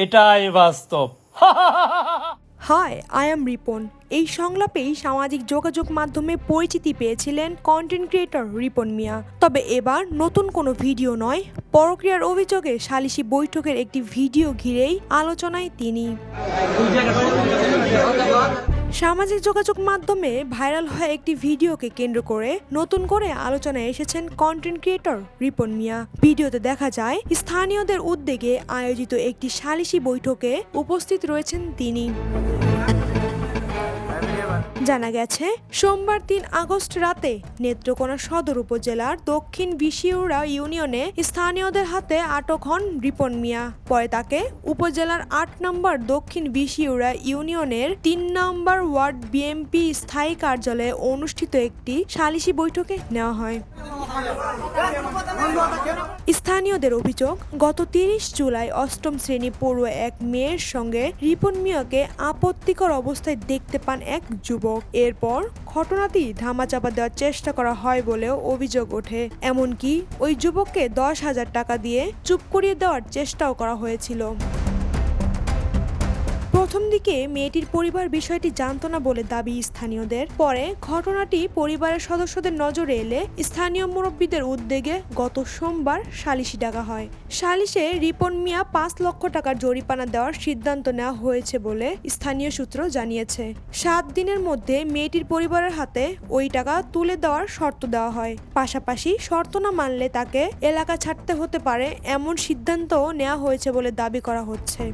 এটাই বাস্তব। Hi, I am Ripon. এই সংলাপেই সামাজিক যোগাযোগ মাধ্যমে পরিচিতি পেয়েছিলেন কন্টেন্ট ক্রিয়েটর রিপন মিয়া। তবে এবার নতুন কোনো ভিডিও নয়, পরকীয়ার অভিযোগে সালিশি বৈঠকের একটি ভিডিও ঘিরেই আলোচনায় তিনি। সামাজিক যোগাযোগ মাধ্যমে ভাইরাল হওয়া একটি ভিডিওকে কেন্দ্র করে নতুন করে আলোচনায় এসেছেন কন্টেন্ট ক্রিয়েটর রিপন মিয়া। ভিডিওতে দেখা যায় স্থানীয়দের উদ্যোগে আয়োজিত একটি সালিশি বৈঠকে উপস্থিত রয়েছেন তিনি। জানা গেছে সোমবার ৩ আগস্ট রাতে নেত্রকোনা সদর উপজেলার দক্ষিণ বিশিউড়া ইউনিয়নে স্থানীয়দের হাতে আটক হন রিপন মিয়া। পরে তাকে উপজেলার ৮ নম্বর দক্ষিণ বিশিউড়া ইউনিয়নের ৩ নম্বর ওয়ার্ড বিএনপি স্থায়ী কার্যালয়ে অনুষ্ঠিত একটি সালিশি বৈঠকে নেওয়া হয়। স্থানীয়দের অভিযোগ, গত ৩০ জুলাই ৮ম শ্রেণী পড়ুয়া এক মেয়ের সঙ্গে রিপন মিয়াকে আপত্তিকর অবস্থায় দেখতে পান এক যুবক। এরপর ঘটনাটি ধামাচাপা দেওয়ার চেষ্টা করা হয় বলেও অভিযোগ ওঠে। এমনকি ওই যুবককে ১০,০০০ টাকা দিয়ে চুপ করিয়ে দেওয়ার চেষ্টাও করা হয়েছিল। প্রথম দিকে মেয়েটির পরিবার বিষয়টি জানতো না বলে দাবি স্থানীয়দের। পরে ঘটনাটি পরিবারের সদস্যদের নজরে এলে স্থানীয় মুরব্বীদের উদ্যোগে গত সোমবার সালিশি ডাকা হয়। সালিশে রিপন মিয়া ৫ লক্ষ টাকার জরিমানা দেওয়ার সিদ্ধান্ত নেওয়া হয়েছে বলে স্থানীয় সূত্র জানিয়েছে। ৭ দিনের মধ্যে মেয়েটির পরিবারের হাতে ওই টাকা তুলে দেওয়ার শর্ত দেওয়া হয়। পাশাপাশি শর্ত না মানলে তাকে এলাকা ছাড়তে হতে পারে, এমন সিদ্ধান্তও নেওয়া হয়েছে বলে দাবি করা হচ্ছে।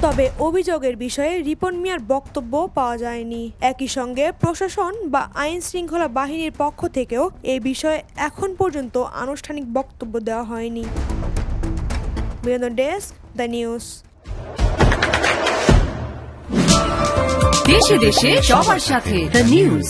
তবে অভিযোগের বিষয়ে রিপন মিয়ার বক্তব্য পাওয়া যায়নি। একই সঙ্গে প্রশাসন বা আইন শৃঙ্খলা বাহিনীর পক্ষ থেকেও এই বিষয়ে এখন পর্যন্ত আনুষ্ঠানিক বক্তব্য দেওয়া হয়নি। বিনোদন ডেস্ক, দ্য নিউজ। দেশে দেশে সবার সাথে দ্য নিউজ।